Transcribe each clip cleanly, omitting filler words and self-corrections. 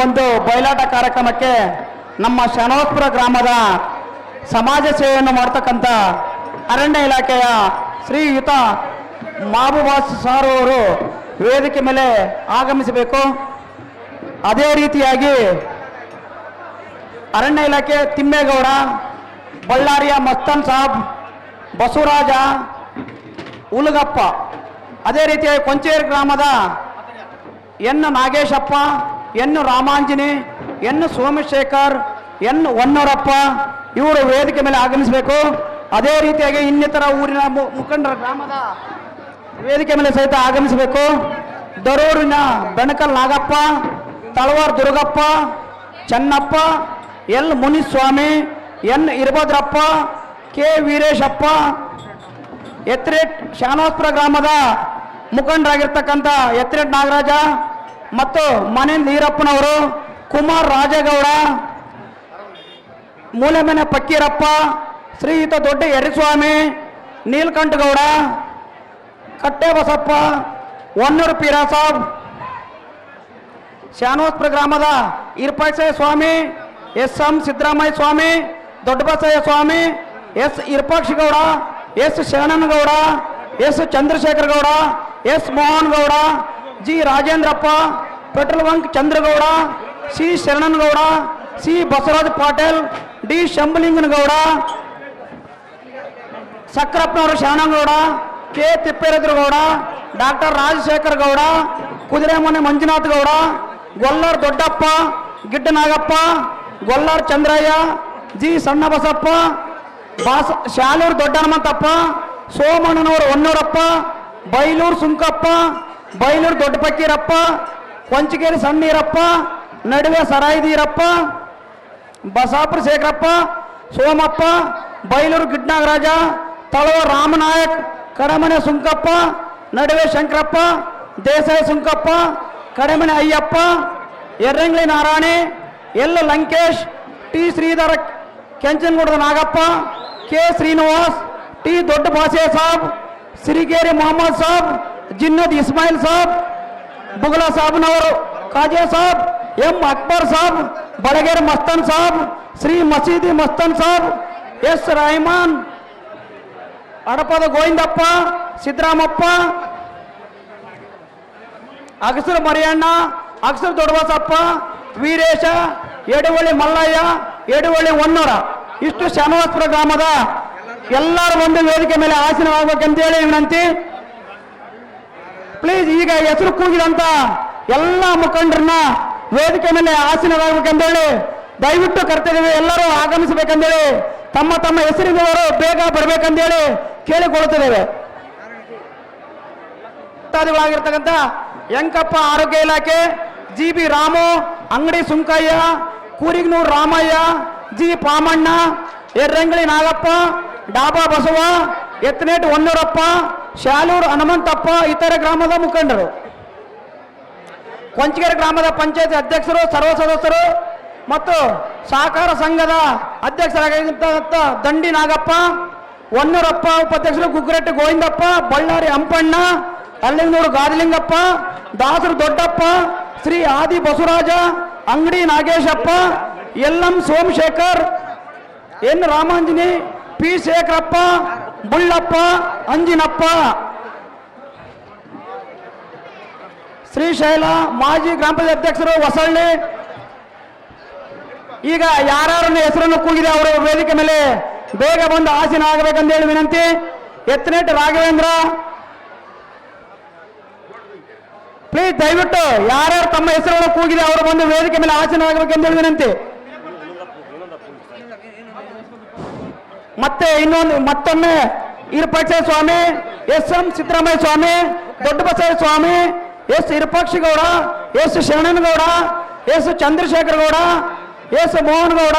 ಒಂದು ಬಯಲಾಟ ಕಾರ್ಯಕ್ರಮಕ್ಕೆ ನಮ್ಮ ಶನೋತ್ಪುರ ಗ್ರಾಮದ ಸಮಾಜ ಸೇವೆಯನ್ನು ಮಾಡ್ತಕ್ಕಂಥ ಅರಣ್ಯ ಇಲಾಖೆಯ ಶ್ರೀಯುತ ಮಾಬುಬಾಸ್ ಸಾರ್ ಅವರು ವೇದಿಕೆ ಮೇಲೆ ಆಗಮಿಸಬೇಕು. ಅದೇ ರೀತಿಯಾಗಿ ಅರಣ್ಯ ಇಲಾಖೆ ತಿಮ್ಮೇಗೌಡ, ಬಳ್ಳಾರಿಯ ಮಸ್ತನ್ ಸಾಬ್, ಬಸವರಾಜ, ಉಲಗಪ್ಪ, ಅದೇ ರೀತಿಯಾಗಿ ಕೊಂಚೇರಿ ಗ್ರಾಮದ N Nageshappa, N Ramanjani, N Somashekar, N Honnurappa ಇವರು ವೇದಿಕೆ ಮೇಲೆ ಆಗಮಿಸಬೇಕು. ಅದೇ ರೀತಿಯಾಗಿ ಇನ್ನಿತರ ಊರಿನ ಮುಖಂಡರ ಗ್ರಾಮದ ವೇದಿಕೆ ಮೇಲೆ ಸಹಿತ ಆಗಮಿಸಬೇಕು. ದರೂರಿನ Benakal Nagappa, Talawar Durgappa, Channappa, L Muniswamy, N Irbhadrappa, K Veereshappa, Etret Shanotpura ಗ್ರಾಮದ ಮುಖಂಡರಾಗಿರ್ತಕ್ಕಂಥ ಎತ್ರೇಟ್ ನಾಗರಾಜ ಮತ್ತು ಮನೆ ನೀರಪ್ಪನವರು, ಕುಮಾರ್ ರಾಜೇಗೌಡ, ಮೂಲೆಮನೆ ಪಕ್ಕೀರಪ್ಪ, ಶ್ರೀಯುತ ದೊಡ್ಡ ಯರಿಸ್ವಾಮಿ, ನೀಲಕಂಠಗೌಡ, ಕಟ್ಟೆ ಬಸಪ್ಪ, ಹೊನ್ನೂರು ಪೀರಾಸಾಬ್, ಶಾನೋತ್ಪುರ ಗ್ರಾಮದ Irpasayya Swamy, S M Siddaramayya Swamy, Doddabasayya Swamy, S Irpakshagowda, S ಶರಣನಗೌಡ, S Chandrashekhara Gowda, S Mohan Gowda, G Rajendrappa, petrol bunk Chandragowda, C ಶರಣನಗೌಡ, C Basavaraj Patil, D Shambhalinganagowda, ಸಕ್ರಪ್ಪನವರು Sharanagowda, K Tipperudragowda, doctor Rajashekar Gowda, Kuduremane Manjunath Gowda, Gollar Doddappa, Giddanagappa, Gollar Chandraiah, G ಸಣ್ಣ ಬಸಪ್ಪ, ಶಾಲೂರು ದೊಡ್ಡ ಹನುಮಂತಪ್ಪ, ಸೋಮಣ್ಣನವರು ಹೊನ್ನೂರಪ್ಪ, ಬೈಲೂರು ಸುಂಕಪ್ಪ, ಬೈಲೂರು ದೊಡ್ಡ ಪಕ್ಕೀರಪ್ಪ, ಕೊಂಚಗೇರಿ ಸಣ್ಣೀರಪ್ಪ, ನಡುವೆ ಸರಾಯಿದೀರಪ್ಪ, ಬಸಾಪುರ ಶೇಖರಪ್ಪ, ಸೋಮಪ್ಪ, ಬೈಲೂರು ಗಿಡ್ನಾಗರಾಜ, ತಳವ ರಾಮನಾಯಕ್, ಕಡಮನೆ ಸುಂಕಪ್ಪ, ನಡುವೆ ಶಂಕರಪ್ಪ, ದೇಸಾಯಿ ಸುಂಕಪ್ಪ, ಕಡಮನೆ ಅಯ್ಯಪ್ಪ, ಎರ್ರಂಗ್ಲಿ ನಾರಾಯಣಿ, ಎಲ್ ಲಂಕೇಶ್, ಟಿ ಶ್ರೀಧರ, ಕೆಂಚನಗೌಡದ ನಾಗಪ್ಪ, ಕೆ ಶ್ರೀನಿವಾಸ್, ಟಿ ದೊಡ್ಡ ಬಾಸೆ ಸಾಬ್, ಸಿರಿಗೇರಿ ಮೊಹಮ್ಮದ್ ಸಾಬ್, ಜಿನ್ನದ್ ಇಸ್ಮಾಯಿಲ್ ಸಾಬ್, ಬುಗಲಾ ಸಾಬ್ನವರು, ಕಾಜೆ ಸಾಬ್, ಎಂ ಅಕ್ಬರ್ ಸಾಬ್, ಬಡಗೇರಿ ಮಸ್ತನ್ ಸಾಬ್, ಶ್ರೀ ಮಸೀದಿ ಮಸ್ತನ್ ಸಾಬ್, ಎಸ್ ರಹಮಾನ್, ಅಡಪದ ಗೋವಿಂದಪ್ಪ, ಸಿದ್ದರಾಮಪ್ಪ, ಅಗಸರು ಮರಿಯಣ್ಣ, ಅಗಸರು ದೊಡ್ಡಬಸಪ್ಪ, ವೀರೇಶ, ಎಡವಳ್ಳಿ ಮಲ್ಲಯ್ಯ, ಎಡವಳ್ಳಿ ಹೊನ್ನೂರ ಇಷ್ಟು ಶಾನವಾಸಪುರ ಗ್ರಾಮದ ಎಲ್ಲರೂ ಒಂದು ವೇದಿಕೆ ಮೇಲೆ ಆಸೀನವಾಗಬೇಕಂತೇಳಿ ವಿನಂತಿ. ಪ್ಲೀಸ್ ಈಗ ಹೆಸರು ಕೂಗಿದಂತ ಎಲ್ಲ ಮುಖಂಡರನ್ನ ವೇದಿಕೆ ಮೇಲೆ ಆಸೀನವಾಗಬೇಕಂತೇಳಿ ದಯವಿಟ್ಟು ಕರ್ತೇವೆ. ಎಲ್ಲರೂ ಆಗಮಿಸಬೇಕಂತೇಳಿ ತಮ್ಮ ತಮ್ಮ ಹೆಸರಿನವರು ಬೇಗ ಬರಬೇಕಂತೇಳಿ ಕೇಳಿಕೊಳ್ಳುತ್ತಿದ್ದೇವೆ. ಆಗಿರ್ತಕ್ಕಂಥ ಯಂಕಪ್ಪ ಆರೋಗ್ಯ ಇಲಾಖೆ, ಜಿ ಬಿ ರಾಮು, ಅಂಗಡಿ ಸುಂಕಯ್ಯ, ಕೂರಿಗ್ನೂರು ರಾಮಯ್ಯ, ಜಿ ಪಾಮಣ್ಣ, ಎರ್ರಂಗಳಿ ನಾಗಪ್ಪ, ಡಾಬಾ ಬಸವ, ಎತ್ನೇಟ್ ಹೊನ್ನೂರಪ್ಪ, ಶಾಲೂರು ಹನುಮಂತಪ್ಪ ಇತರೆ ಗ್ರಾಮದ ಮುಖಂಡರು, ಕೊಂಚಗೆರೆ ಗ್ರಾಮದ ಪಂಚಾಯತ್ ಅಧ್ಯಕ್ಷರು, ಸರ್ವ ಸದಸ್ಯರು ಮತ್ತು ಸಹಕಾರ ಸಂಘದ ಅಧ್ಯಕ್ಷರಾಗಿದ್ದಂಥ ದಂಡಿ ನಾಗಪ್ಪ, ಹೊನ್ನೂರಪ್ಪ ಉಪಾಧ್ಯಕ್ಷರು, ಗುಗ್ಗರೆಟ್ಟಿ ಗೋವಿಂದಪ್ಪ, ಬಳ್ಳಾರಿ ಹಂಪಣ್ಣ, ಅಲ್ಲಿಂಗನೂರು ಗಾದಿಲಿಂಗಪ್ಪ, ದಾಸರು ದೊಡ್ಡಪ್ಪ, Shri Adi Basavaraja, Angadi Nageshappa, L M Somashekar, N Ramanjani, P Shekharappa, Bullappa, Anjinappa, Srishaila, ಮಾಜಿ ಗ್ರಾಮ ಪಂಚಾಯತ್ ಅಧ್ಯಕ್ಷರು ಹೊಸಳ್ಳಿ. ಈಗ ಯಾರನ್ನ ಹೆಸರನ್ನು ಕೂಗಿದೆ ಅವರು ವೇದಿಕೆ ಮೇಲೆ ಬೇಗ ಬಂದು ಆಸೀನ ಆಗಬೇಕಂತೇಳಿ ವಿನಂತಿ. ಎತ್ನೇಟ್ ರಾಘವೇಂದ್ರ, ಪ್ಲೀಸ್ ದಯವಿಟ್ಟು ಯಾರ್ಯಾರು ತಮ್ಮ ಹೆಸರನ್ನು ಕೂಗಿದೆ ಅವರು ಬಂದು ವೇದಿಕೆ ಮೇಲೆ ಆಸೀನ ಆಗಬೇಕಂತೇಳಿ ವಿನಂತಿ. ಮತ್ತೆ ಮತ್ತೊಮ್ಮೆ ಇರ್ಪಾಕ್ಷಯ್ಯ ಸ್ವಾಮಿ, ಎಸ್ ಎಂ ಸಿದ್ದರಾಮಯ್ಯ ಸ್ವಾಮಿ, ದೊಡ್ಡ Basayya Swami, S Irpakshigowda, S ಶರಣನಗೌಡ, S Chandrashekhara Gowda, S Mohan Gowda,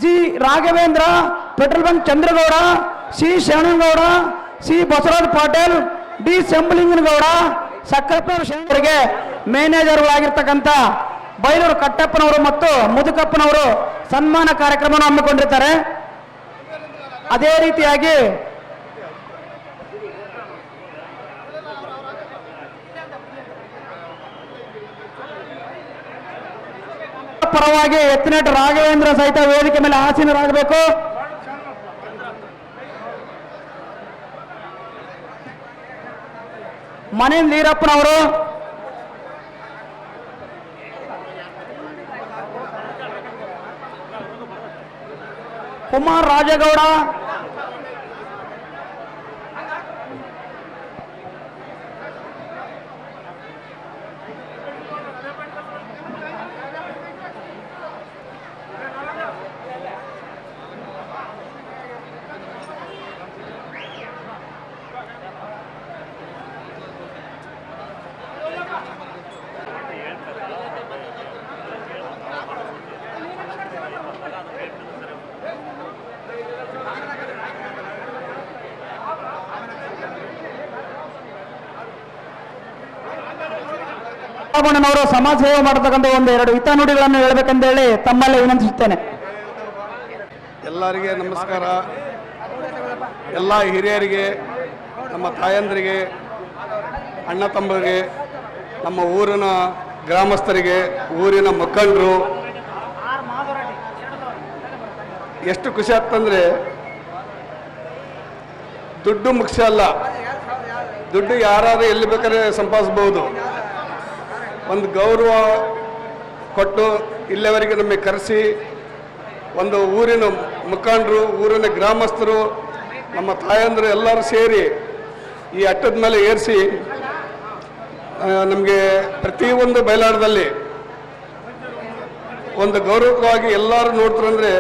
G Raghavendra, petrol bunk Chandragowda, C ಶರಣನಗೌಡ, C Basavaraj Patil, D Shambhalingangowda, ಸಕ್ಕಪ್ಪನವರು ಶರಣರಿಗೆ ಮ್ಯಾನೇಜರ್ಗಳಾಗಿರ್ತಕ್ಕಂಥ ಬೈಲೂರು ಕಟ್ಟಪ್ಪನವರು ಮತ್ತು ಮುದುಕಪ್ಪನವರು ಸನ್ಮಾನ ಕಾರ್ಯಕ್ರಮವನ್ನು ಹಮ್ಮಿಕೊಂಡಿರ್ತಾರೆ. ಅದೇ ರೀತಿಯಾಗಿ ಪರವಾಗಿ ಎತ್ತಿನಟ್ ರಾಘವೇಂದ್ರ ಸಹಿತ ವೇದಿಕೆ ಮೇಲೆ ಆಸೀನರಾಗಬೇಕು. ಮನೆಯಿಂದ ಈರಪ್ಪನವರು, ಕುಮಾರ್ ರಾಜೇಗೌಡ, ಅವರು ಸಮಾಜ ಸೇವೆ ಮಾಡತಕ್ಕಂಥ ಒಂದೆರಡು ಹಿತನುಡಿಗಳನ್ನು ಹೇಳಬೇಕೆಂದೇಳಿ ತಮ್ಮಲ್ಲಿ ವಿನಂತಿಸುತ್ತೇನೆ. ಎಲ್ಲರಿಗೆ ನಮಸ್ಕಾರ. ಎಲ್ಲ ಹಿರಿಯರಿಗೆ, ನಮ್ಮ ತಾಯಂದರಿಗೆ, ಅಣ್ಣ ತಮ್ಮರಿಗೆ, ನಮ್ಮ ಊರಿನ ಗ್ರಾಮಸ್ಥರಿಗೆ, ಊರಿನ ಮುಖಂಡರು, ಎಷ್ಟು ಖುಷಿ ಆಗ್ತಂದ್ರೆ ದುಡ್ಡು ಮುಖ್ಯ ಅಲ್ಲ. ದುಡ್ಡು ಯಾರು ಎಲ್ಲಿ ಬೇಕಾದ್ರೆ ಸಂಪಾದಿಸ್ಬೋದು. ಒಂದು ಗೌರವ ಕೊಟ್ಟು ಇಲ್ಲಿವರೆಗೆ ನಮಗೆ ಕರೆಸಿ ಒಂದು ಊರಿನ ಮುಖಂಡರು, ಊರಿನ ಗ್ರಾಮಸ್ಥರು, ನಮ್ಮ ತಾಯಂದರು ಎಲ್ಲರೂ ಸೇರಿ ಈ ಅಟ್ಟದ ಮೇಲೆ ಏರಿಸಿ ನಮಗೆ ಪ್ರತಿಯೊಂದು ಬಯಲಾಟದಲ್ಲಿ ಒಂದು ಗೌರವವಾಗಿ ಎಲ್ಲರೂ ನೋಡ್ತಾರಂದರೆ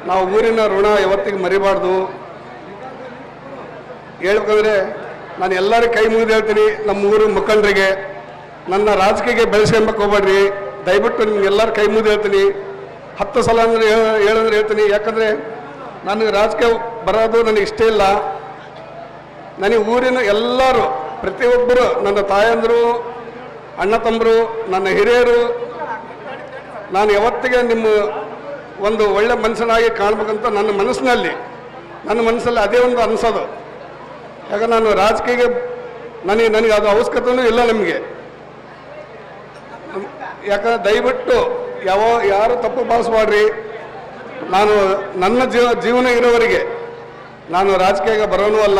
ನಾವು ಊರಿನ ಋಣ ಯಾವತ್ತಿಗೆ ಮರಿಬಾರ್ದು. ಹೇಳ್ಬೇಕಂದ್ರೆ ನಾನು ಎಲ್ಲರೂ ಕೈ ಮುಗಿದು ಹೇಳ್ತೀನಿ, ನಮ್ಮ ಊರು ಮುಖಂಡರಿಗೆ, ನನ್ನ ರಾಜಕೀಯಕ್ಕೆ ಬೆಳೆಸ್ಕೊಂಬಕ್ಕೆ ಹೋಗ್ಬೇಡ್ರಿ, ದಯವಿಟ್ಟು ನಿಮ್ಗೆಲ್ಲರೂ ಕೈ ಮುಗಿದು ಹೇಳ್ತೀನಿ. 10 ಸಲ ಅಂದರೆ ಹೇಳಂದ್ರೆ ಹೇಳ್ತೀನಿ. ಯಾಕಂದರೆ ನನಗೆ ರಾಜಕೀಯ ಬರೋದು ನನಗೆ ಇಷ್ಟ ಇಲ್ಲ. ನನಗೆ ಊರಿನ ಎಲ್ಲರೂ, ಪ್ರತಿಯೊಬ್ಬರು, ನನ್ನ ತಾಯಂದರು, ಅಣ್ಣ ತಮ್ಮರು, ನನ್ನ ಹಿರಿಯರು, ನಾನು ಯಾವತ್ತಿಗೆ ನಿಮ್ಮ ಒಂದು ಒಳ್ಳೆ ಮನುಷ್ಯನಾಗಿ ಕಾಣ್ಬೇಕಂತ ನನ್ನ ಮನಸ್ಸಲ್ಲಿ ಅದೇ ಒಂದು ಅನಿಸೋದು. ಯಾಕಂದ್ರೆ ನಾನು ರಾಜಕೀಯಕ್ಕೆ ನನಗೆ ಅದು ಅವಶ್ಯಕತೆಯೂ ಇಲ್ಲ ನಮಗೆ. ಯಾಕಂದ್ರೆ ದಯವಿಟ್ಟು ಯಾರು ತಪ್ಪು ಭಾವಿಸ್ಬೇಡ್ರಿ. ನಾನು ನನ್ನ ಜೀವನ ಇರೋವರೆಗೆ ನಾನು ರಾಜಕೀಯ ಬರೋನೂ ಅಲ್ಲ.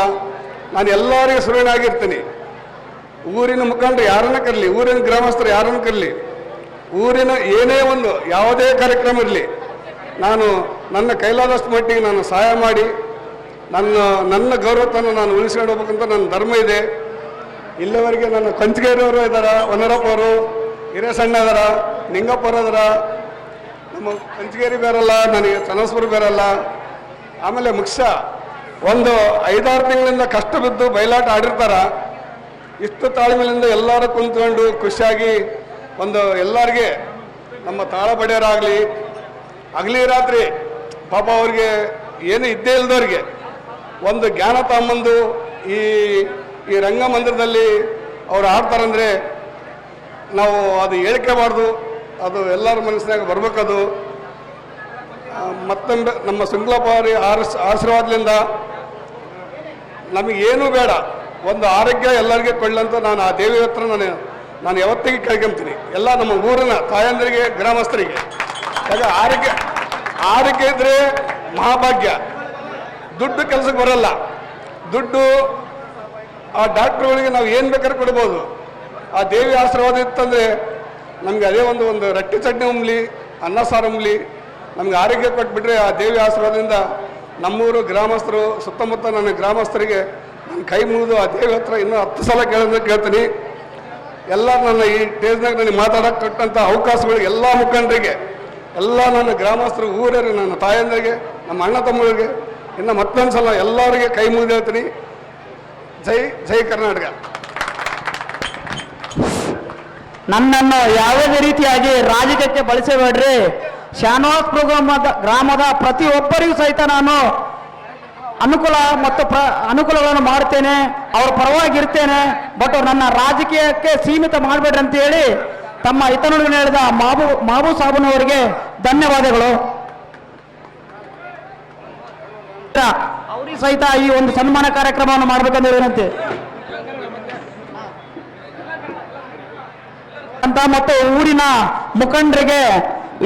ನಾನು ಎಲ್ಲರಿಗೂ ಸುರುವಿನಾಗಿರ್ತೀನಿ. ಊರಿನ ಮುಖಂಡರು ಯಾರನ್ನ ಕರಲಿ, ಊರಿನ ಗ್ರಾಮಸ್ಥರು ಯಾರನ್ನು ಕರಲಿ, ಊರಿನ ಏನೇ ಒಂದು ಯಾವುದೇ ಕಾರ್ಯಕ್ರಮ ಇರಲಿ, ನಾನು ನನ್ನ ಕೈಲಾದಷ್ಟು ಮಟ್ಟಿಗೆ ನಾನು ಸಹಾಯ ಮಾಡಿ ನನ್ನ ಗೌರವತನ ನಾನು ಉಳಿಸ್ಕೊಂಡು ಹೋಗ್ಬೇಕಂತ ನನ್ನ ಧರ್ಮ ಇದೆ. ಇಲ್ಲಿವರೆಗೆ ನನ್ನ ಕಂಚಿಗೇರಿಯವರು ಇದ್ದಾರೆ, ವನರಪ್ಪ ಅವರು, ಹಿರೇಸಣ್ಣ ಇದಾರ, ನಿಂಗಪ್ಪ ಅವರು ಅದರ, ನಮ್ಮ ಕಂಚಿಗೇರಿ ಬೇರಲ್ಲ, ನನಗೆ ಚನ್ನಸ್ಪುರ ಬೇರಲ್ಲ. ಆಮೇಲೆ ಮುಖ್ಯ ಒಂದು 5-6 ತಿಂಗಳಿಂದ ಕಷ್ಟ ಬಿದ್ದು ಬಯಲಾಟ ಆಡಿರ್ತಾರ. ಇಷ್ಟು ತಾಳ್ಮೆಯಿಂದ ಎಲ್ಲರೂ ಕುಂತ್ಕೊಂಡು ಖುಷಿಯಾಗಿ ಒಂದು ಎಲ್ಲರಿಗೆ ನಮ್ಮ ತಾಳ ಬಡಿಯೋರಾಗಲಿ, ಹಗಲಿ ರಾತ್ರಿ ಪಾಪ ಅವ್ರಿಗೆ ಏನು ಇದ್ದೇ ಇಲ್ದವ್ರಿಗೆ ಒಂದು ಜ್ಞಾನ ತಗೊಂಬಂದು ಈ ರಂಗಮಂದಿರದಲ್ಲಿ ಅವ್ರು ಆಡ್ತಾರಂದರೆ ನಾವು ಅದು ಹೇಳ್ಕೋಬಾರ್ದು. ಅದು ಎಲ್ಲರ ಮನಸ್ಸಿನಾಗ ಬರ್ಬೇಕದು. ಮತ್ತೊಂದು ನಮ್ಮ ಸುಂಗ್ಲಪ್ಪ ಅವರ ಆಶೀರ್ವಾದದಿಂದ ನಮಗೇನೂ ಬೇಡ, ಒಂದು ಆರೋಗ್ಯ ಎಲ್ಲರಿಗೆ ಕೊಳ್ಳಂತ ನಾನು ಆ ದೇವಿ ಹತ್ರ ನಾನು ಯಾವತ್ತಿಗೆ ಕೇಳ್ಕೊಂತೀನಿ. ಎಲ್ಲ ನಮ್ಮ ಊರಿನ ತಾಯಂದರಿಗೆ, ಗ್ರಾಮಸ್ಥರಿಗೆ. ಯಾಕೆ ಆರೋಗ್ಯ ಇದ್ದರೆ ಮಹಾಭಾಗ್ಯ. ದುಡ್ಡು ಕೆಲಸಕ್ಕೆ ಬರಲ್ಲ. ದುಡ್ಡು ಆ ಡಾಕ್ಟ್ರುಗಳಿಗೆ ನಾವು ಏನು ಬೇಕಾದ್ರೂ ಕೊಡ್ಬೋದು. ಆ ದೇವಿ ಆಶೀರ್ವಾದ ಇತ್ತಂದರೆ ನಮಗೆ ಅದೇ ಒಂದು ರೊಟ್ಟಿ ಚಟ್ನಿ ಉಮ್ಲಿ, ಅನ್ನ ಸಾರು ಉಮ್ಲಿ, ನಮ್ಗೆ ಆರೋಗ್ಯ ಕೊಟ್ಬಿಟ್ರೆ ಆ ದೇವಿ ಆಶೀರ್ವಾದದಿಂದ ನಮ್ಮೂರು ಗ್ರಾಮಸ್ಥರು, ಸುತ್ತಮುತ್ತ ನನ್ನ ಗ್ರಾಮಸ್ಥರಿಗೆ ನಾನು ಕೈ ಮುಗಿದು ಆ ದೇವಿ ಹತ್ರ ಇನ್ನೂ 10 ಸಲ ಕೇಳ್ತೀನಿ. ಎಲ್ಲ ನನ್ನ ಈ ಸ್ಟೇಜ್ನಾಗ ನನಗೆ ಮಾತಾಡೋಕ್ಕೆ ಕೊಟ್ಟಂಥ ಅವಕಾಶಗಳಿಗೆ ಎಲ್ಲ ಮುಖಂಡರಿಗೆ, ಎಲ್ಲ ನನ್ನ ಗ್ರಾಮಸ್ಥರು, ಊರರಿಗೆ, ನನ್ನ ತಾಯಂದರಿಗೆ, ನಮ್ಮ ಅಣ್ಣ ತಮ್ಮಗಳಿಗೆ ಇನ್ನು ಮತ್ತೊಂದು ಸಲ ಎಲ್ಲರಿಗೆ ಕೈ ಮುಗಿದು ಹೇಳ್ತೀನಿ. ಜೈ ಕರ್ನಾಟಕ. ನನ್ನನ್ನು ಯಾವುದೇ ರೀತಿಯಾಗಿ ರಾಜಕೀಯಕ್ಕೆ ಬಳಸಬೇಡ್ರಿ. ಶಾನವಾಸ್ಪುರ ಗ್ರಾಮದ ಪ್ರತಿಯೊಬ್ಬರಿಗೂ ಸಹಿತ ನಾನು ಅನುಕೂಲಗಳನ್ನು ಮಾಡ್ತೇನೆ, ಅವ್ರ ಪರವಾಗಿರ್ತೇನೆ. ಬಟ್ ನನ್ನ ರಾಜಕೀಯಕ್ಕೆ ಸೀಮಿತ ಮಾಡಬೇಡ್ರಿ ಅಂತ ಹೇಳಿ ತಮ್ಮ ಹಿತನುಡಿಯನ್ನು ಹೇಳಿದ ಮಾಬು ಸಾಬನವರಿಗೆ ಧನ್ಯವಾದಗಳು. ಅವರಿಗೆ ಸಹಿತ ಈ ಒಂದು ಸನ್ಮಾನ ಕಾರ್ಯಕ್ರಮವನ್ನು ಮಾಡಬೇಕಂತ ವಿನಂತಿ ಅಂತ. ಮತ್ತು ಊರಿನ ಮುಖಂಡರಿಗೆ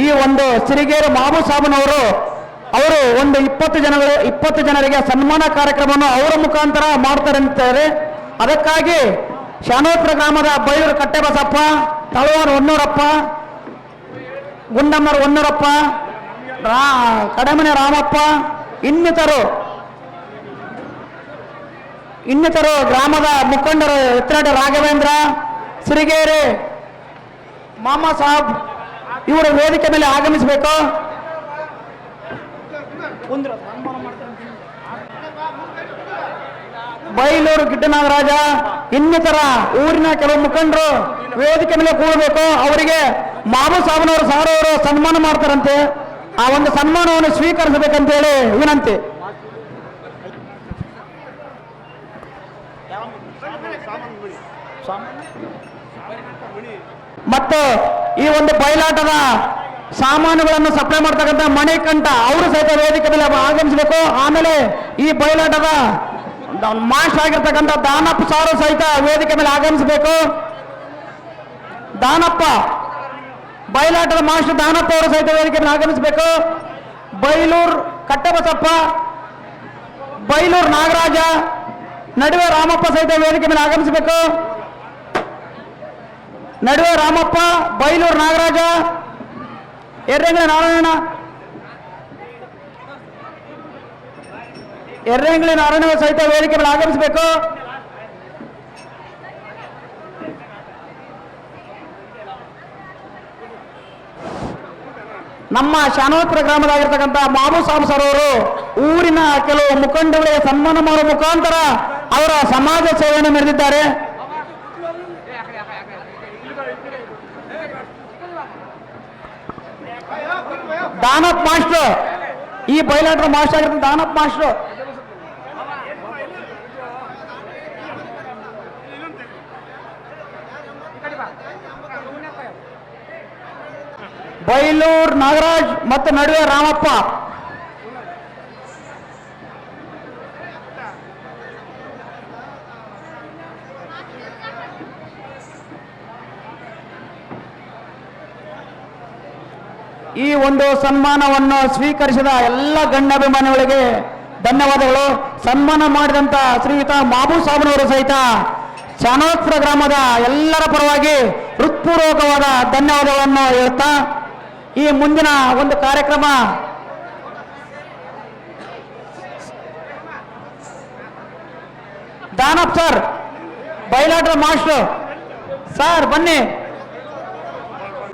ಈ ಒಂದು ಸಿರಿಗೇರಿ ಮಾಬು ಸಾಬನವರು ಅವರು ಒಂದು 20 ಜನರಿಗೆ ಸನ್ಮಾನ ಕಾರ್ಯಕ್ರಮವನ್ನು ಅವರ ಮುಖಾಂತರ ಮಾಡ್ತಾರೆ ಅಂತಾರೆ. ಅದಕ್ಕಾಗಿ ಶಾನೋತ್ರ ಗ್ರಾಮದ ಬೈಲೂರು ಕಟ್ಟೆಬಸಪ್ಪ, ತಳವಾರ ಹೊನ್ನೂರಪ್ಪ, ಗುಂಡಮ್ಮರ ಹೊನ್ನೂರಪ್ಪ, ಕಡೆಮನೆ ರಾಮಪ್ಪ ಇನ್ನಿತರು ಗ್ರಾಮದ ಮುಖಂಡರು ಎತ್ತರಾಟ ರಾಘವೇಂದ್ರ, ಸಿರಿಗೇರಿ ಮಾಮಾ ಸಾಬ್ ಇವರು ವೇದಿಕೆ ಮೇಲೆ ಆಗಮಿಸಬೇಕು. ಬೈಲೂರು ಗಿಡ್ಡನಾಗರಾಜ ಇನ್ನಿತರ ಊರಿನ ಕೆಲವು ಮುಖಂಡರು ವೇದಿಕೆ ಮೇಲೆ ಕೂಡಬೇಕು. ಅವರಿಗೆ ಮಾಬು ಸಾಬನವರು ಸಾರವರು ಸನ್ಮಾನ ಮಾಡ್ತಾರಂತೆ. ಆ ಒಂದು ಸನ್ಮಾನವನ್ನು ಸ್ವೀಕರಿಸಬೇಕಂತೇಳಿ ವಿನಂತಿ. ಮತ್ತು ಈ ಒಂದು ಬಯಲಾಟದ ಸಾಮಾನುಗಳನ್ನು ಸಪ್ಲೈ ಮಾಡ್ತಕ್ಕಂಥ ಮಣಿಕಂಠ ಅವರು ಸಹಿತ ವೇದಿಕೆ ಮೇಲೆ ಆಗಮಿಸಬೇಕು. ಆಮೇಲೆ ಈ ಬಯಲಾಟದ ಮಾಸ್ಟರ್ ಆಗಿರ್ತಕ್ಕಂಥ ದಾನಪ್ಪ ಸಾರು ಸಹಿತ ವೇದಿಕೆ ಮೇಲೆ ಆಗಮಿಸಬೇಕು. ದಾನಪ್ಪ ಬಯಲಾಟದ ಮಾಸ್ಟರ್ ದಾನಪ್ಪ ಅವರು ಸಹಿತ ವೇದಿಕೆ ಮೇಲೆ ಆಗಮಿಸಬೇಕು. ಬೈಲೂರು ಕಟ್ಟೆಬಸಪ್ಪ, ಬೈಲೂರು ನಾಗರಾಜ, ನಡುವೆ ರಾಮಪ್ಪ ಸಹಿತ ವೇದಿಕೆ ಮೇಲೆ ಆಗಮಿಸಬೇಕು. ನಡುವೆ ರಾಮಪ್ಪ, ಬೈಲೂರು ನಾಗರಾಜ, ಎರ್ರಂಗ್ಲಿ ನಾರಾಯಣ, ಎರ್ರಂಗ್ಲಿ ನಾರಾಯಣ ಸಹಿತ ವೇದಿಕೆ ಮೇಲೆ ಆಗಮಿಸಬೇಕು. ನಮ್ಮ ಶಾನೋತ್ರ ಗ್ರಾಮದಾಗಿರ್ತಕ್ಕಂಥ ಮಾಬು ಸಾಬ್ ಸರ್ ಅವರು ಊರಿನ ಕೆಲವು ಮುಖಂಡಗಳಿಗೆ ಸನ್ಮಾನ ಮಾಡುವ ಮುಖಾಂತರ ಅವರ ಸಮಾಜ ಸೇವೆಯನ್ನು ಮೆರೆದಿದ್ದಾರೆ. ದಾನಪ್ಪ ಮಾಸ್ಟರ್, ಈ ಬಯಲಾಟದ ಮಾಸ್ಟರ್ ಆಗಿರ್ತಕ್ಕಂಥ ದಾನಪ್ಪ ಮಾಸ್ಟರ್, ಬೈಲೂರು ನಾಗರಾಜ್ ಮತ್ತು ನಡುವೆ ರಾಮಪ್ಪ. ಈ ಒಂದು ಸನ್ಮಾನವನ್ನು ಸ್ವೀಕರಿಸಿದ ಎಲ್ಲ ಗಣ್ಯಾಭಿಮಾನಿಗಳಿಗೆ ಧನ್ಯವಾದಗಳು. ಸನ್ಮಾನ ಮಾಡಿದಂತ ಶ್ರೀಯುತ ಮಾಬು ಸಾಬನವರು ಸಹಿತ ಶಾನೋತ್ರ ಗ್ರಾಮದ ಎಲ್ಲರ ಪರವಾಗಿ ಹೃತ್ಪೂರ್ವಕವಾದ ಧನ್ಯವಾದಗಳನ್ನು ಹೇಳ್ತಾ ಈ ಮುಂದಿನ ಒಂದು ಕಾರ್ಯಕ್ರಮ ದಾನಪ್ ಸರ್, ಬಯಲಾಟ ಮಾಸ್ಟರ್ ಸರ್ ಬನ್ನಿ.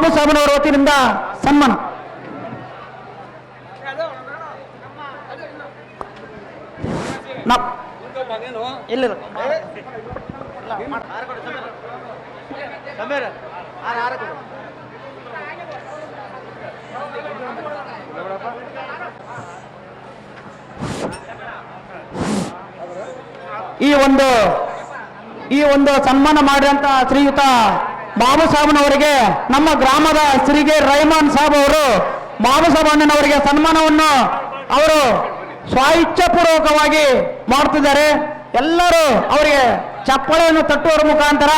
ಮಾಬು ಸಾಬನವರ ವತಿಯಿಂದ ಸನ್ಮಾನ. ಇಲ್ಲ ಈ ಒಂದು ಸನ್ಮಾನ ಮಾಡಿದಂತ ಶ್ರೀಯುತ ಮಾಬು ಸಾಬನವರಿಗೆ ನಮ್ಮ ಗ್ರಾಮದ ಸಿರಿಗೇರಿ ರಹಮಾನ್ ಸಾಬ್ ಅವರು ಮಾಬು ಸಾಬ್ ಅಣ್ಣನವರಿಗೆ ಸನ್ಮಾನವನ್ನು ಅವರು ಸ್ವಇಚ್ಛಾಪೂರ್ವಕವಾಗಿ ಮಾಡ್ತಿದ್ದಾರೆ. ಎಲ್ಲರೂ ಅವರಿಗೆ ಚಪ್ಪಾಳೆಯನ್ನು ತಟ್ಟುವ ಮುಖಾಂತರ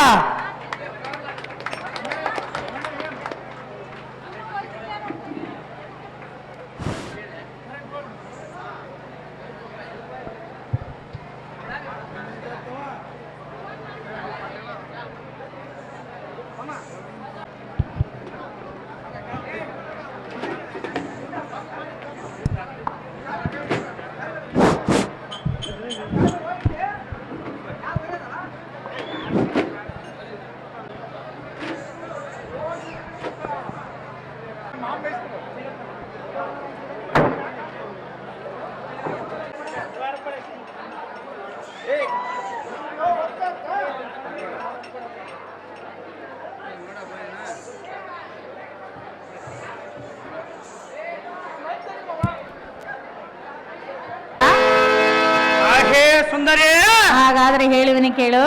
ಸುಂದರಿ, ಹಾಗಾದ್ರೆ ಹೇಳುವಿನಿ ಕೇಳು.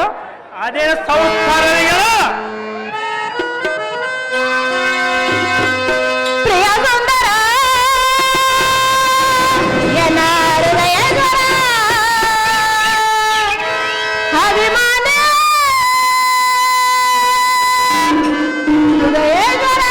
ಅದೇ ಸಂಸ್ಕಾರ ಪ್ರಿಯ ಸುಂದರ ಎನ್ನ ಹೃದಯಗಳ ಅಭಿಮಾನ ಹೃದಯಗಳ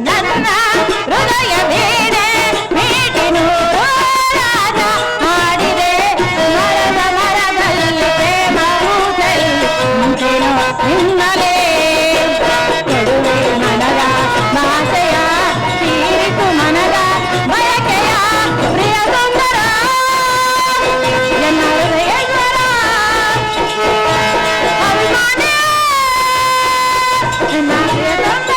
ನನ್ನ ಹೃದಯ ಬೇಡೆ ಭೇಟಿ ನೂರು ರಾಗ ಹಾಡಿದೆ ಮರದ ಮರದಲ್ಲಿ ಪ್ರೇಮವು ಮುಂಚೆನೋ ಹಿನ್ನಲೆ ಕೆಡುವೆ ಮನದ ಭಾಷೆಯ ತೀರಿತು ಮನದ ಬಯಕೆಯ ಪ್ರಿಯ ಸುಂದರ ಎನ್ನ ಹೃದಯೇಶ್ವರ ಅಭಿಮಾನ ಎನ್ನ ಪ್ರಿಯ ಸುಂದರ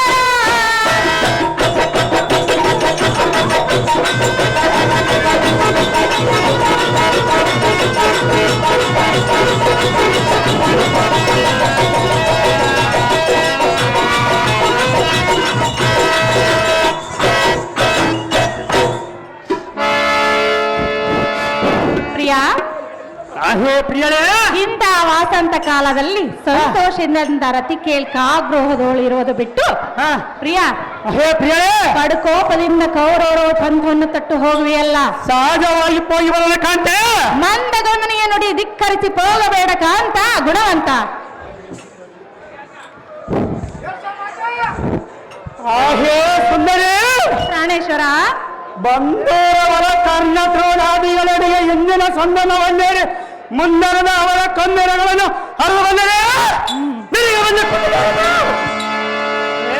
ಪ್ರಿಯಾ ಹೇ ಪ್ರಿಯಳೇ ಇಂಥ ವಾಸಂತ ಕಾಲದಲ್ಲಿ ಸಂತೋಷದಿಂದ ರತಿ ಕೇಳ್ಕಾಗ್ರಹದೋಳಿರುವುದು ಬಿಟ್ಟು ಹಾ. ಪ್ರಿಯಾ ಹೇ ಪ್ರಿಯಳೇ ಕಡುಕೋಪದಿಂದ ಕೌರವರು ಪಂಥವನ್ನು ತಟ್ಟು ಹೋಗುವೆಯಲ್ಲ ಸಹಜವಾಗಿ ಹೋಗಿ ಬರಲು ಕಾಂತೆ ಮಂದಗೊಂದನೆಯ ನುಡಿ ಧಿಕ್ಕರಿಸಿ ಹೋಗಬೇಡ ಕಾಂತ ಗುಣವಂತ ಹೇ ಸುಂದರಿ ಪ್ರಾಣೇಶ್ವರ ಬಂದೂರವರ ಕರ್ಣದ್ರೋಣಾದಿಗಳೊಡೆಗೆ ಇಂದಿನ ಸಂದನವನ್ನೇರಿ ಮುಂದರದ ಅವರ ಕನ್ನಡಗಳನ್ನು ಹರಿದು ಬಂದರೆ ಬಿರಿಗ ಬಂದು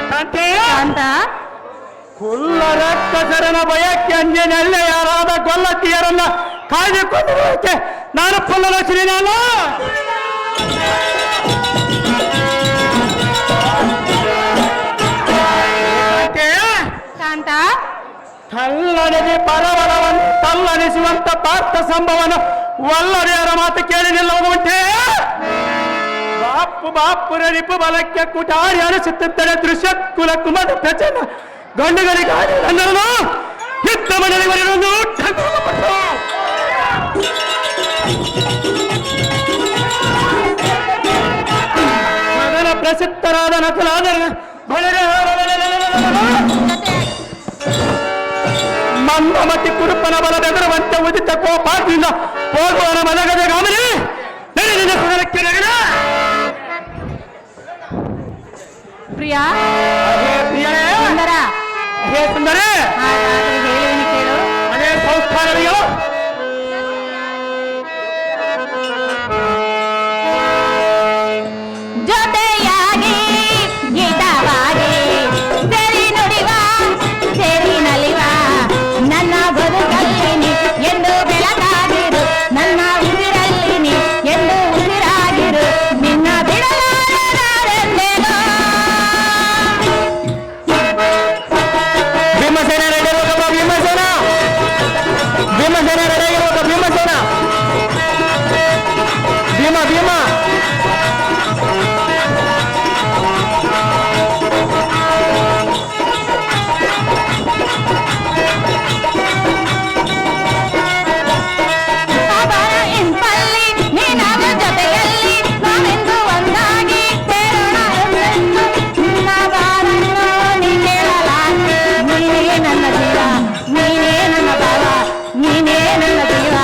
ಕಾಂತೆ ಕಾಂತ ಕುಲ್ಲರ ಕಸರನ ಭಯಕ್ಕೆ ಅಂಜನೆಯಲ್ಲೇ ಯಾರಾದ ಗೊಲ್ಲತ್ತಿಯರನ್ನ ಕಾಯ್ದುಕೊಂಡಿರುವುದಕ್ಕೆ ನಾನು ಪುಲ್ಲನ ಶ್ರೀ ನಾನು ಕಾಂತ ತಲ್ಲಣಿಗೆ ಪರವರವನ್ನು ತಲ್ಲಣಿಸುವಂತ ಪಾರ್ಥ ಸಂಭವನ ವಲ್ಲರಿಯರ ಮಾತು ಕೇಳಿ ನಿಲ್ಲುವುದುಂಟೆ ಬಾಪುರ ರಿಪು ಬಲಕ್ಕೆ ಕುಟಾರಿ ಅನಿಸುತ್ತಿದ್ದರೆ ದೃಶ್ಯ ಕುಲ ಕುಮದ ಪ್ರಚನ ಗಂಡುಗಳಿಗಾಗಿ ನನ್ನನ್ನು ಯುದ್ಧ ಮನೆಯಲ್ಲಿ ಬರೆಯುವುದು ಮಗನ ಪ್ರಸಿದ್ಧರಾದ ನಕಲಾದ ಮಂದಮತಿ ಕುರುಪನ ಬಲದೆದುರುವಂತೆ ಉದಿತ ಕೋಪಾದಿಂದ ಹೋಗುವನ ಮನಗದ ಗಮನಿ ನಡೆದಿನ ಕುಡಲಕ್ಕೆ ನಗರ ಪ್ರಿಯಾ ಪ್ರಿಯರೇ ಸುಂದರ ಹೇ ಸುಂದರೇ ಹಾಗಾದರೆ ಹೇಳುವನು ಕೇಳು ಮನೆ ಸಂಸ್ಥಾನವಿಯೋ ಜೊತೆಯಾಗಿ ಗೀತವಾಗಿ ಸರಿ ನುಡಿವ ಸರಿ ನಲಿವ ನನ್ನ ಬದುಕಲ್ಲಿ ನೀ ಎಂದು ಬೆಳಕಾಗಿರು ನನ್ನ ಉಸಿರಲ್ಲಿ ನೀ ಎಂದು ಉಸಿರಾಗಿರು ನಿನ್ನ ಬಿಡಲಾರೆಂದೇನೋ ಭೀಮಸೇನ ರೆಡಿಯಾಗಿರುವ ಭೀಮಸೇನ ಭೀಮಸೇನ ರೆಡಿಯಾಗಿರುವ ಭೀಮಸೇನ ಭೀಮ ಭೀಮ ಅವರ ಇಂಪಲ್ಲಿ ನಿನ್ನ ಜೊತೆಯಲ್ಲಿ ನಾವೆಂದು ಒಂದಾಗಿ ಸೇರೋಣ ಎಂದೆಂದು ನಿನ್ನ ಬಾರನ್ನು ನೀ ಕೇಳಲಾರೆ ನೀನೇ ನನ್ನ ಜೀವ ನೀನೇ ನನ್ನ ಭಾವ ನೀನೇ ನನ್ನ ಜೀವ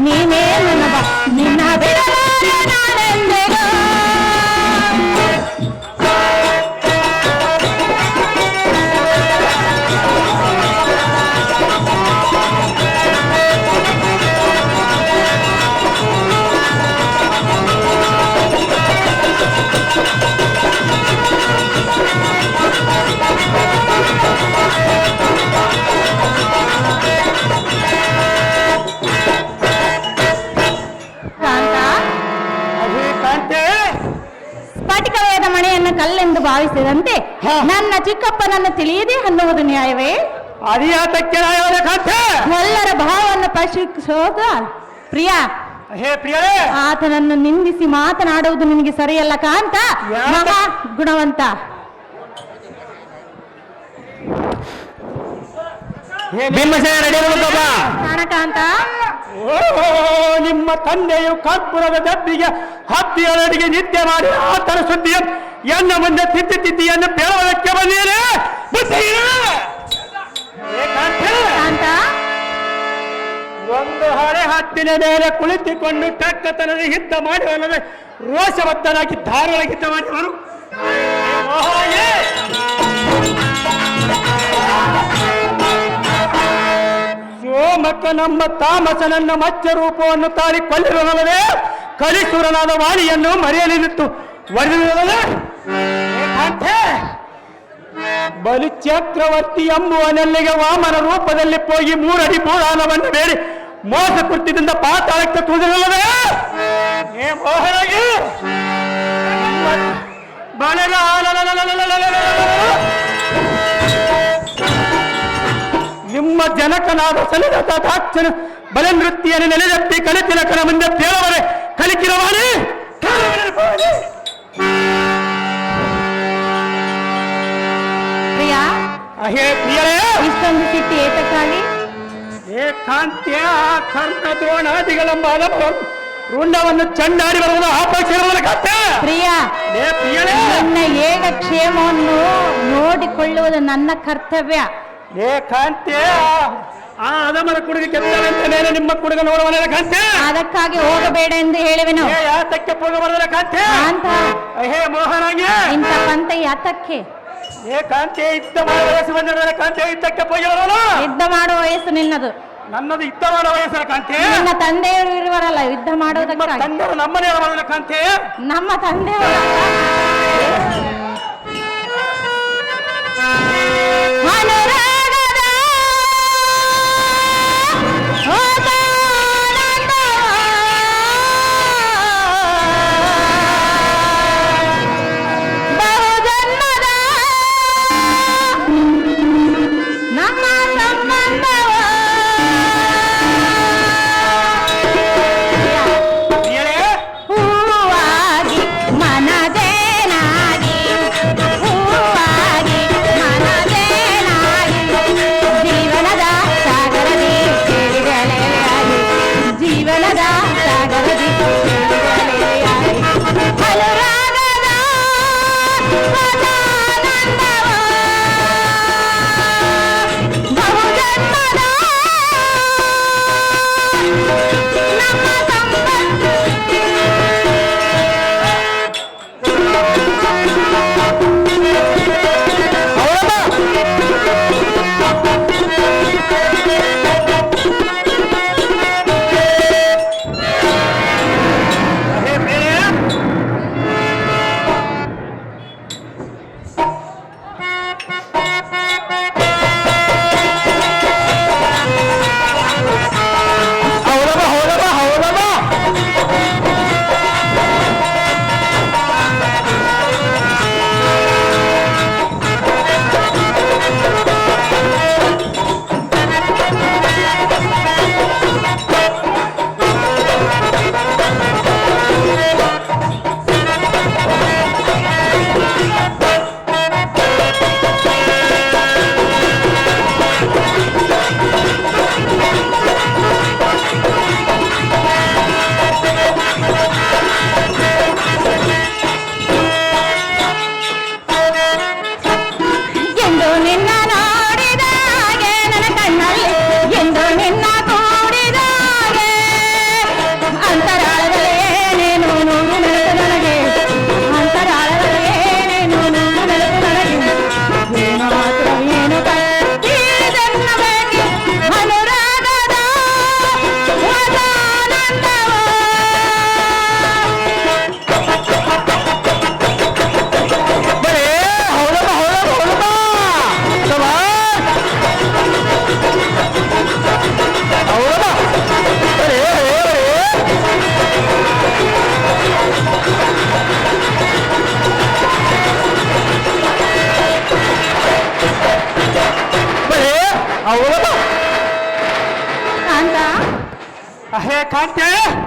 ನೀನೇ ನನ್ನ ನಿನ್ನ ಬಿಡಲಾರೆ ನಾನೆಂದೆಗೋ ಕಾಂತ ಹೇ ಕಾಂತೆ ಸ್ಫಟಿಕವಾದ ಮಣೆಯನ್ನು ಕಲ್ಲೆಂದು ಭಾವಿಸಿದಂತೆ ನನ್ನ ಚಿಕ್ಕಪ್ಪನನ್ನು ತಿಳಿಯದೆ ಅನ್ನುವುದು ನ್ಯಾಯವೇ ಅರಿಯಾತಕ್ಕೆ ನಾಯವೇ ಕಾಂತೆ ಎಲ್ಲರ ಭಾವವನ್ನು ಪರೀಕ್ಷಿಸೋದ ಪ್ರಿಯ ಹೇ ಪ್ರಿಯರೇ ಆತನನ್ನು ನಿಂದಿಸಿ ಮಾತನಾಡುವುದು ನಿನಗೆ ಸರಿಯಲ್ಲ ಕಾಂತ ಯಾಕೆ? ಮಹಾ ಗುಣವಂತ ಭೀಮಸೇನ ರೆಡಿ ಕಾಣಕಾಂತ ನಿಮ್ಮ ತಂದೆಯು ಕರ್ಪೂರದ ಡಬ್ಬಿಗೆ ಹತ್ತಿಯೊಳಗೆ ನಿತ್ಯ ಮಾಡಿ ಆತನ ಸುದ್ದಿಯ ಎನ್ನ ಮುಂದೆ ತಿದ್ದಿಯನ್ನು ಬೇಡವದಕ್ಕೆ ಬಂದೀರಿ. ಕಾಂತ ಒಂದು ಹಳೆ ಹತ್ತಿನ ಮೇಲೆ ಕುಳಿತುಕೊಂಡು ಟಕ್ಕತನದ ಯುದ್ಧ ಮಾಡುವಲ್ಲದೆ ರೋಷಬದ್ಧನಾಗಿ ಧಾರಾಳ ಯುದ್ಧ ಮಾಡಿದವರು. ಸೋಮಕ್ಕ ನಮ್ಮ ತಾಮಸನನ್ನ ಮಚ್ಚ ರೂಪವನ್ನು ತಾಳಿ ಕೊಲ್ಲಿರುವಲ್ಲದೆ ಕಲಿಸುರನಾದ ವಾಣಿಯನ್ನು ಮರೆಯಲಿತ್ತು ವರಿದಲ್ಲದೆ ಬಲಿ ಚಕ್ರವರ್ತಿ ಎಂಬುವನೆಲ್ಲಿಗೆ ವಾಮನ ರೂಪದಲ್ಲಿ ಹೋಗಿ 3 ಅಡಿ ಭೂದಾನವನ್ನು ಬೇಡಿ ಮೋಸ ಕೃತ್ಯದಿಂದ ಪಾತಾಳಕ್ಕೆ ತುಳಿದಲ್ಲದೆ ನಿಮ್ಮ ಜನಕನಾದ ಸಲಿದ ದಾಕ್ಷನ ಬಲ ನೃತ್ಯವನ್ನು ನೆಲೆದಪ್ಪಿ ಕಲಿತಿಲಕನ ಮುಂದೆ ಬೇಳವರೆ ಕಲಿಕಿರವಾಣಿ ಪ್ರಿಯಾ ಹೇ ಪ್ರಿಯರೇ, ಇಷ್ಟೊಂದು ಸಿಟ್ಟಿ ಏತಕ್ಕಾಗಿ? ಏಕಾಂತ್ಯ ಕರ್ಣದ್ರೋಣಾದಿಗಳೆಂಬ ರುಂಡವನ್ನು ಚಂಡಾಡಿ ಬರುವುದು ಆಪೇಕ್ಷಿಸುವುದರ ಕಥೆ. ಪ್ರಿಯಾ, ನನ್ನ ಯೋಗಕ್ಷೇಮವನ್ನು ನೋಡಿಕೊಳ್ಳುವುದು ನನ್ನ ಕರ್ತವ್ಯ. ಏಕಾಂತ್ಯ ಆ ಅದಮರ ಕುಡುಗೆ ಕೆತ್ತಲಂತ ಮೇಲೆ ನಿಮ್ಮ ಕುಡುಗ ನೋಡುವನ ಕಾಂತ್ಯ. ಅದಕ್ಕಾಗಿ ಹೋಗಬೇಡ ಎಂದು ಹೇಳಿವೆನು. ಯಾತಕ್ಕೆ ಹೋಗಬಾರದರ ಕಾಂತ್ಯ ಅಂತ ಹೇ ಮೋಹನಾಗಿ ಇಂಥ ಪಂಥ ಯಾತಕ್ಕೆ? ಏಕಾಂತ್ಯ ಯುದ್ಧ ಮಾಡುವ ವಯಸ್ಸು ಬಂದಿರುವ ಕಾಂತ್ಯ ಯುದ್ಧಕ್ಕೆ ಹೋಗಿರೋಣ. ಯುದ್ಧ ಮಾಡುವ ವಯಸ್ಸು ನಿನ್ನದು. ನನ್ನದು ಯುದ್ಧ ಮಾಡುವ ವಯಸ್ಸರ ಕಾಂತ್ಯ. ನನ್ನ ತಂದೆಯವರು ಇರುವರಲ್ಲ ಯುದ್ಧ ಮಾಡೋದಕ್ಕಾಗಿ. ತಂದೆಯವರು ನಮ್ಮನೆ ಮಾಡೋದರ ಕಾಂತ್ಯ. ನಮ್ಮ ತಂದೆಯವರು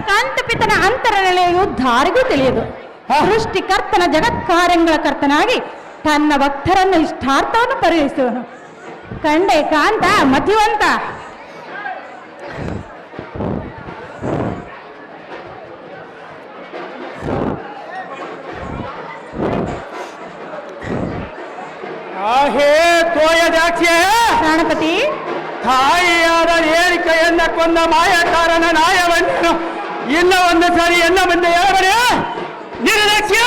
ಕಾಂತಪಿತನ ಅಂತರನೆಲೆಯು ದಾರಿಗೂ ತಿಳಿಯದು. ಸೃಷ್ಟಿಕರ್ತನ ಜಗತ್ಕಾರ್ಯಗಳ ಕರ್ತನಾಗಿ ತನ್ನ ಭಕ್ತರನ್ನು ಇಷ್ಟಾರ್ಥವನ್ನು ಪರಿಹರಿಸುವನು. ಕಂಡೆ ಕಾಂತ ಮತಿವಂತ ಆಹೇ ತೋಯದಾಕ್ಷೆ ಪ್ರಾಣಪತಿ ತಾಯಿಯಾದ ಏರಿಕೆಯನ್ನ ಕೊಂದ ಮಾಯಕಾರನ ನಾಯವನ್ನು ಇನ್ನ ಒಂದು ಸಾರಿ ಎಲ್ಲ ಮುಂದೆ ಹೇಳಬಡಿ ನಿರ್ಲಕ್ಷ್ಯ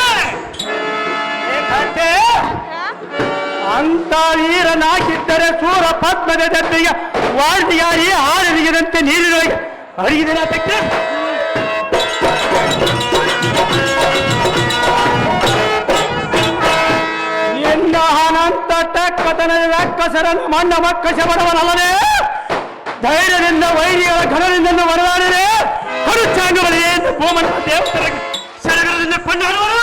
ಅಂತ ವೀರನಾಗಿದ್ದರೆ ಸೂರ ಪದ್ಮದ ದತ್ತಿಗೆ ವಾಲ್ಟಿಯಾರಿ ಹಾರದಿಗಿದಂತೆ ನೀರಿನೊಳಗೆ ಅಡಗಿದಿನ ತಕ್ಕ ಎನ್ನ ಅನಂತ ಟಕ್ಕತನದ ರಕ್ಕಸರನ್ನು ಮಣ್ಣ ಮಕ್ಕಶ ಬಡವನಲ್ಲದೆ ಧೈರ್ಯದಿಂದ ವೈರಿಗಳ ಘನದಿಂದ ವರದಾಡಿದೆ ಹರುಚಾಂಗವಲಿಗೆ ಎಂದು ಭೂಮನ ದೇವತರ ಸರಗರದಿಂದ ಕೊಂಡಾಡುವರು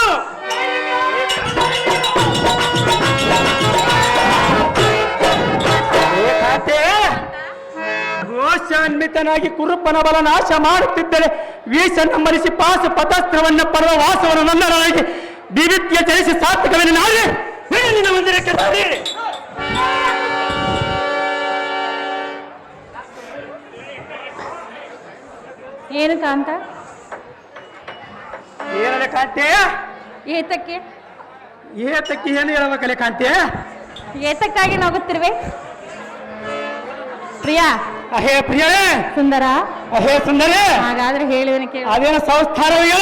ರೋಷಾನ್ವಿತನಾಗಿ ಕುರುಪ್ಪನ ಬಲ ನಾಶ ಮಾಡುತ್ತಿದ್ದರೆ ವೀಸನ್ನು ಮರಿಸಿ ಪಾಸ ಪಥಸ್ತ್ರವನ್ನ ಪರ್ವ ವಾಸವನ್ನು ನನ್ನರಾಗಿ ದಿವಿತ್ಯ ಚಲಿಸಿ ಸಾರ್ಥಕವನ್ನು ನಾಳೆ ನಿನ್ನ ಮಂದಿರಕ್ಕೆ ಸಾರಿ ಏನು ಕಾಂತ ಏನಲ್ಲ ಕಾಂತೆ ಏತಕ್ಕೆ ಏತಕ್ಕೆ ಏನು ಹೇಳಬೇಕಲ್ಲ ಕಾಂತೆ ಏತಕ್ಕಾಗಿ ನಗುತ್ತಿರುವೆ ಪ್ರಿಯಾ ಅಹೇ ಪ್ರಿಯರೇ ಸುಂದರ ಅಹೇ ಸುಂದರೇ ಹಾಗಾದ್ರೆ ಹೇಳಿದನ ಕೇಳು ಅದೇನು ಸಂಸ್ಥಾನವೇ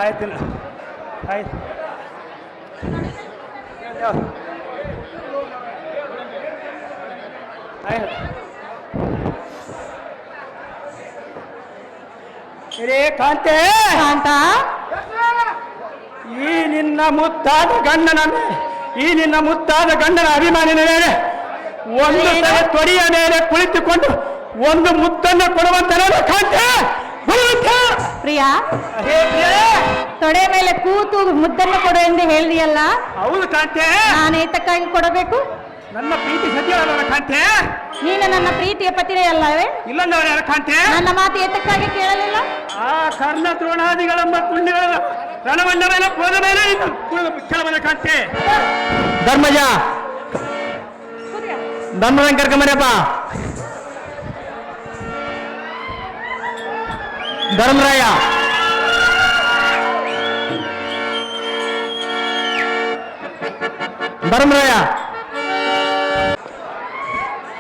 ಆಯ್ತಿಲ್ಲ ಆಯ್ತು ರೇ ಕಾಂತೆ ಕಾಂತ ಈ ನಿನ್ನ ಮುದ್ದಾದ ಗಂಡನ ಅಭಿಮಾನಿನ ಮೇಲೆ ಒಂದು ತೊಡೆಯ ಮೇಲೆ ಕುಳಿತುಕೊಂಡು ಒಂದು ಮುತ್ತನ್ನು ಕೊಡುವಂತ ಕಾಂತೆ ಪ್ರಿಯಾ ತೊಡೆ ಮೇಲೆ ಕೂತು ಮುದ್ದನ್ನು ಕೊಡು ಎಂದು ಹೇಳಿದೆಯಲ್ಲ ಹೌದು ಕಾಂತೆ ನಾನು ಏತಕ್ಕಾಗಿ ಕೊಡಬೇಕು ನನ್ನ ಪ್ರೀತಿ ಸತ್ಯವಲ್ಲ ಕಾಂತೆ ನೀನು ನನ್ನ ಪ್ರೀತಿಯ ಪತಿನೇ ಅಲ್ಲವೇ ಇಲ್ಲಂದವರ ಕಾಂತೆ ನನ್ನ ಮಾತು ಏತಕ್ಕಾಗಿ ಕೇಳಲಿಲ್ಲ ಆ ಕರ್ಣ ದ್ರೋಣಾದಿಗಳೆಂಬ ಪುಣ್ಯಗಳ ರಣವನ್ನ ಮೇಲೆ ಹೋದ ಮೇಲೆ ಕೆಲವನ್ನ ಕಾಂತೆ ಧರ್ಮಜ ಧರ್ಮದಂಗ ಕರ್ಕೊಂಬರಪ್ಪ ಧರ್ಮರಾಯ ಧರ್ಮರಾಯ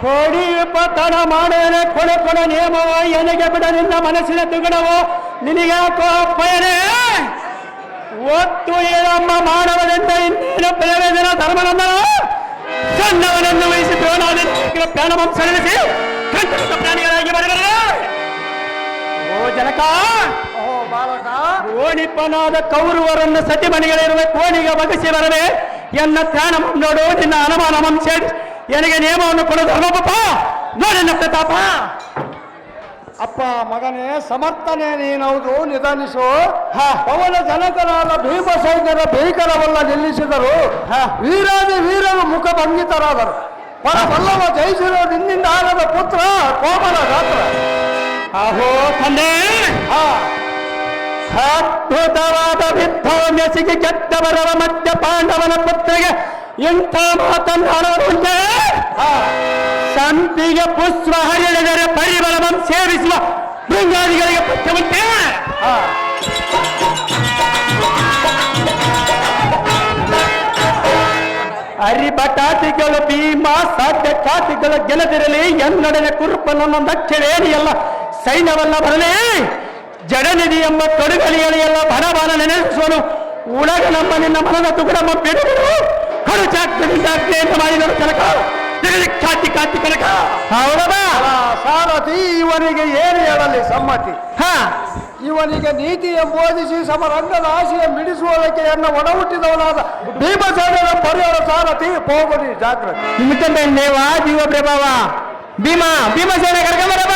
ಕೋಡಿ ಪತನ ಮಾಡೇನೆ ಕೊನೆ ನಿಯಮವ ಎನಗೆ ಬಿಡ ನಿನ್ನ ಮನಸ್ಸಿನ ತುಗುಣವು ನಿನಗ್ಯಾಕೋ ಪಯನೇ ಒತ್ತು ಏಳಮ್ಮ ಮಾನವನೆಂದ ಇನ್ನೇನು ಪ್ರಯೋಜನ ಧರ್ಮನಂದನ ಸಣ್ಣವನನ್ನು ವಹಿಸಿ ದ್ರೋಣಾದಿತ್ಯ ಪ್ರಾಣವಂ ಸಡಿಲಿಸಿ ಕಂಠಕ ಪ್ರಾಣಿಗಳಾಗಿ ಬರಬರೆ ಓ ಜನಕ ಓಣಿಪ್ಪನಾದ ಕೌರವರನ್ನು ಸತಿಮಣಿಗಳಿರುವ ಕೋಣಿಗೆ ಬಗಸಿ ಬರದೆ ಎನ್ನ ಪ್ರಾಣವಂ ನೋಡು ನಿನ್ನ ಅನುಮಾನವಂ ಸೇರಿ ನನಗೆ ನಿಯಮವನ್ನು ಕೊಡು ಧರ್ಮಪ್ಪ ನೋಡೆನ್ನ ಪ್ರತಾಪ. ಅಪ್ಪ ಮಗನೇ ಸಮರ್ಥನೆ ನೀನೌದು ನಿಧಾನಿಸು. ಪವನ ಜನಕರಾದ ಭೀಮಸೈನ್ಯರ ಭೀಕರವಲ್ಲ ನಿಲ್ಲಿಸಿದರು. ವೀರಾದಿ ವೀರರು ಮುಖ ಭಂಗಿತರಾದರು. ಪರಬಲ್ಲವ ಜಯಿಸಿರೋ ನಿನ್ನಿಂದ ಆಗದ ಪುತ್ರ ಕೋಮಲ ಗಾತ್ರ. ಆಹೋ ತಂದೆ ಅದ್ಭುತವಾದ ವಿಧ್ವಂಸಿಗೆ ಗೆದ್ದವರವ ಮಧ್ಯ ಪಾಂಡವನ ಪುತ್ರಿಗೆ ಇಂಥ ಮಾತನ್ನಾಡುವಂತೆ ಸಂಪಿಗೆ ಪುಷ್ಪ ಹರಿಯದರೆ ಪರಿಬಲವನ್ನು ಸೇವಿಸುವ ಭೃಂಗಾದಿಗಳಿಗೆ ಪುತ್ರವಂತೆ ಹರಿಬಟಾತಿಗಳು ಭೀಮ ಸಾಧ್ಯ ಖಾತಿಗಳು ಗೆಲ್ಲದಿರಲಿ ಎನ್ನಡನೆ ಕುರುಪನನ್ನು ದಕ್ಷಿಣೇನಿಯಲ್ಲ ಸೈನ್ಯವನ್ನ ಬರಲಿ ಜಡನಿಧಿ ಎಂಬ ತೊಡುಗಲಿಗಳೆಲ್ಲ ಬಡಬಾರ ನೆನೆಸುವನು ಉಳಗ ನಮ್ಮ ನಿನ್ನ ಮನದ ತುಗುಡಮ್ಮ ಬಿಡುಗರು ಕಡು ಚಾಕ್ತಿಯಿಂದ ಮಾಡಿದರು ಕನಕ ಖ್ಯಾತಿ ಕಾತಿ ಕನಕ ಹೌದಾ ಸಾರಥಿ ಇವನಿಗೆ ಏನು ಹೇಳಲಿ ಸಮ್ಮತಿ. ಇವನಿಗೆ ನೀತಿಯ ಬೋಧಿಸಿ ಸಮರಂಗದ ಆಶೆಯ ಮಿಡಿಸುವುದಕ್ಕೆ ಎನ್ನ ಒಡ ಹುಟ್ಟಿದವನಾದ ಭೀಮಸೇನನ ಪರಿಹಾರ ಸಾರಥಿ ಹೋಗುದಿ ಜಾಗ್ರತೆ ನಿಮಿತ್ತ ದೇವ ಜೀವ ಪ್ರಭಾವ ಭೀಮಸೇನ ಕರ್ಕೊಂಬರಬ